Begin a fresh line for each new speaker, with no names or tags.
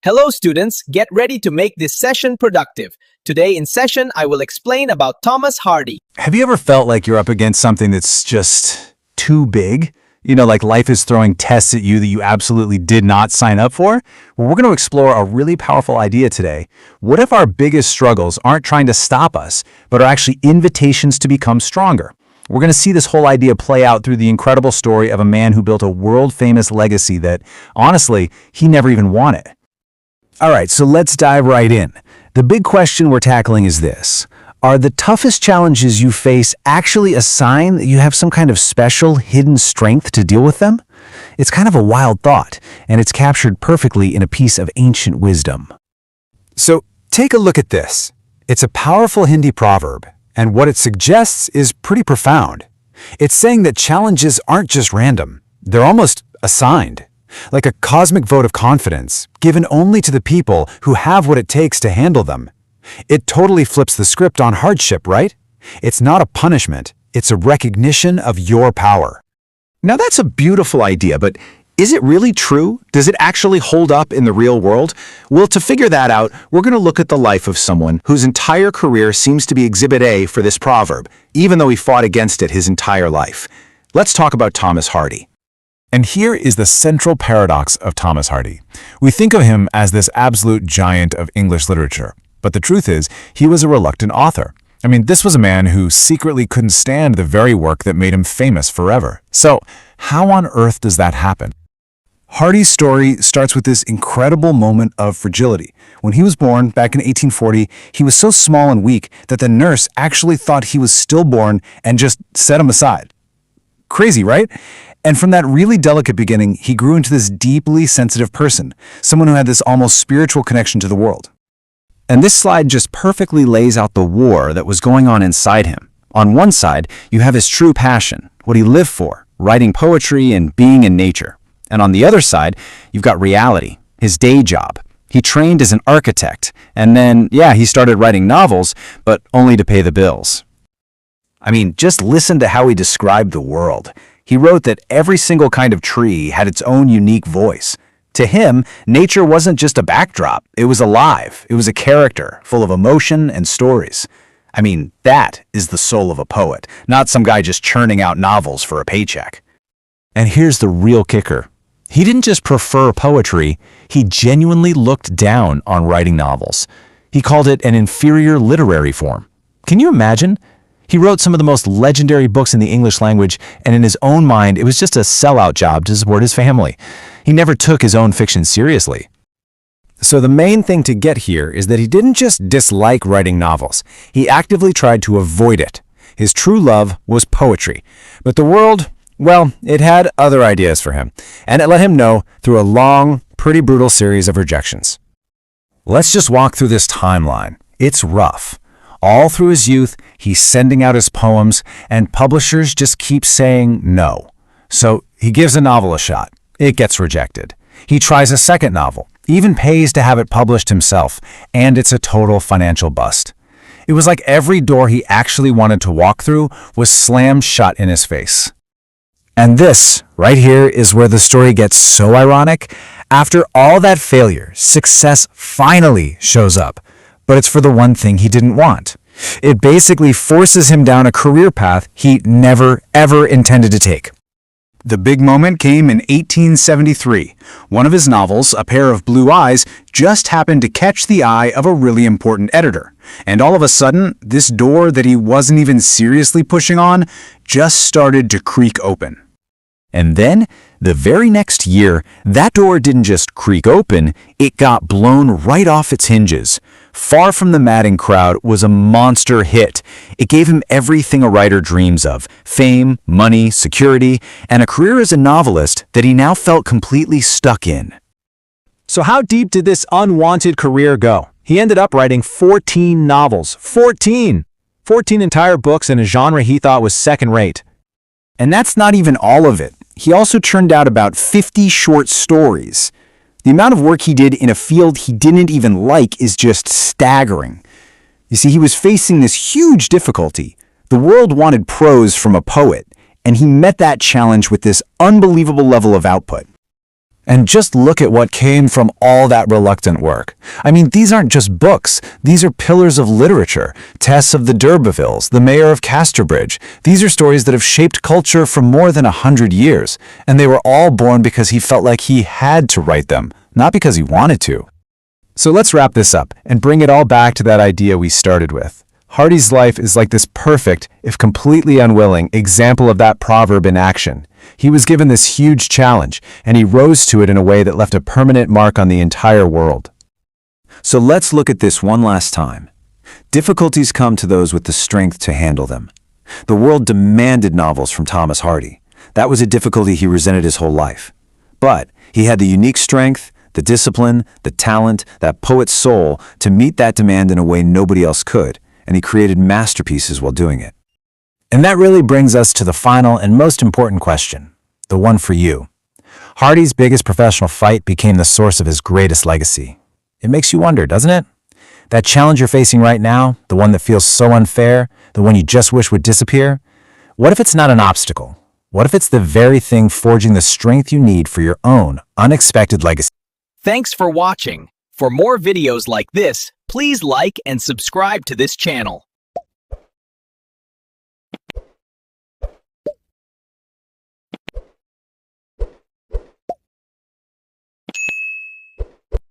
Hello students, get ready to make this session productive. Today in session, I will explain about Thomas Hardy.
Have you ever felt like you're up against something that's just too big? Like life is throwing tests at you that you absolutely did not sign up for? Well, we're going to explore a really powerful idea today. What if our biggest struggles aren't trying to stop us, but are actually invitations to become stronger? We're going to see this whole idea play out through the incredible story of a man who built a world-famous legacy that, honestly, he never even wanted. All right, so let's dive right in. The big question we're tackling is this. Are the toughest challenges you face actually a sign that you have some kind of special hidden strength to deal with them? It's kind of a wild thought, and it's captured perfectly in a piece of ancient wisdom. So take a look at this. It's a powerful Hindi proverb, and what it suggests is pretty profound. It's saying that challenges aren't just random. They're almost assigned. Like a cosmic vote of confidence, given only to the people who have what it takes to handle them. It totally flips the script on hardship, right? It's not a punishment, it's a recognition of your power. Now that's a beautiful idea, but is it really true? Does it actually hold up in the real world? Well, to figure that out, we're going to look at the life of someone whose entire career seems to be Exhibit A for this proverb, even though he fought against it his entire life. Let's talk about Thomas Hardy. And here is the central paradox of Thomas Hardy. We think of him as this absolute giant of English literature, but the truth is, he was a reluctant author. This was a man who secretly couldn't stand the very work that made him famous forever. So, how on earth does that happen? Hardy's story starts with this incredible moment of fragility. When he was born back in 1840, he was so small and weak that the nurse actually thought he was stillborn and just set him aside. Crazy, right? And from that really delicate beginning, he grew into this deeply sensitive person, someone who had this almost spiritual connection to the world. And this slide just perfectly lays out the war that was going on inside him. On one side, you have his true passion, what he lived for, writing poetry and being in nature. And on the other side, you've got reality, his day job. He trained as an architect, and then, he started writing novels, but only to pay the bills. Just listen to how he described the world. He wrote that every single kind of tree had its own unique voice. To him, nature wasn't just a backdrop. It was alive. It was a character, full of emotion and stories. That is the soul of a poet, not some guy just churning out novels for a paycheck. And here's the real kicker. He didn't just prefer poetry, he genuinely looked down on writing novels. He called it an inferior literary form. Can you imagine? He wrote some of the most legendary books in the English language, and in his own mind, it was just a sellout job to support his family. He never took his own fiction seriously. So the main thing to get here is that he didn't just dislike writing novels. He actively tried to avoid it. His true love was poetry. But the world, it had other ideas for him, and it let him know through a long, pretty brutal series of rejections. Let's just walk through this timeline. It's rough. All through his youth, he's sending out his poems, and publishers just keep saying no. So he gives a novel a shot. It gets rejected. He tries a second novel, even pays to have it published himself, and it's a total financial bust. It was like every door he actually wanted to walk through was slammed shut in his face. And this, right here, is where the story gets so ironic. After all that failure, success finally shows up. But it's for the one thing he didn't want. It basically forces him down a career path he never, ever intended to take. The big moment came in 1873. One of his novels, A Pair of Blue Eyes, just happened to catch the eye of a really important editor. And all of a sudden, this door that he wasn't even seriously pushing on just started to creak open. And then, the very next year, that door didn't just creak open, it got blown right off its hinges. Far From the Madding Crowd was a monster hit. It gave him everything a writer dreams of: fame, money, security, and a career as a novelist that he now felt completely stuck in. So how deep did this unwanted career go? He ended up writing 14 novels. 14! 14 entire books in a genre he thought was second-rate. And that's not even all of it. He also churned out about 50 short stories. The amount of work he did in a field he didn't even like is just staggering. You see, he was facing this huge difficulty. The world wanted prose from a poet, and he met that challenge with this unbelievable level of output. And just look at what came from all that reluctant work. I mean, these aren't just books. These are pillars of literature. Tess of the D'Urbervilles, the mayor of Casterbridge. These are stories that have shaped culture for more than 100 years. And they were all born because he felt like he had to write them, not because he wanted to. So let's wrap this up and bring it all back to that idea we started with. Hardy's life is like this perfect, if completely unwilling, example of that proverb in action. He was given this huge challenge, and he rose to it in a way that left a permanent mark on the entire world. So let's look at this one last time. Difficulties come to those with the strength to handle them. The world demanded novels from Thomas Hardy. That was a difficulty he resented his whole life. But he had the unique strength, the discipline, the talent, that poet's soul to meet that demand in a way nobody else could, and he created masterpieces while doing it. And that really brings us to the final and most important question, the one for you. Hardy's biggest professional fight became the source of his greatest legacy. It makes you wonder, doesn't it? That challenge you're facing right now, the one that feels so unfair, the one you just wish would disappear, what if it's not an obstacle? What if it's the very thing forging the strength you need for your own unexpected legacy?
Thanks for watching. For more videos like this, please like and subscribe to this channel.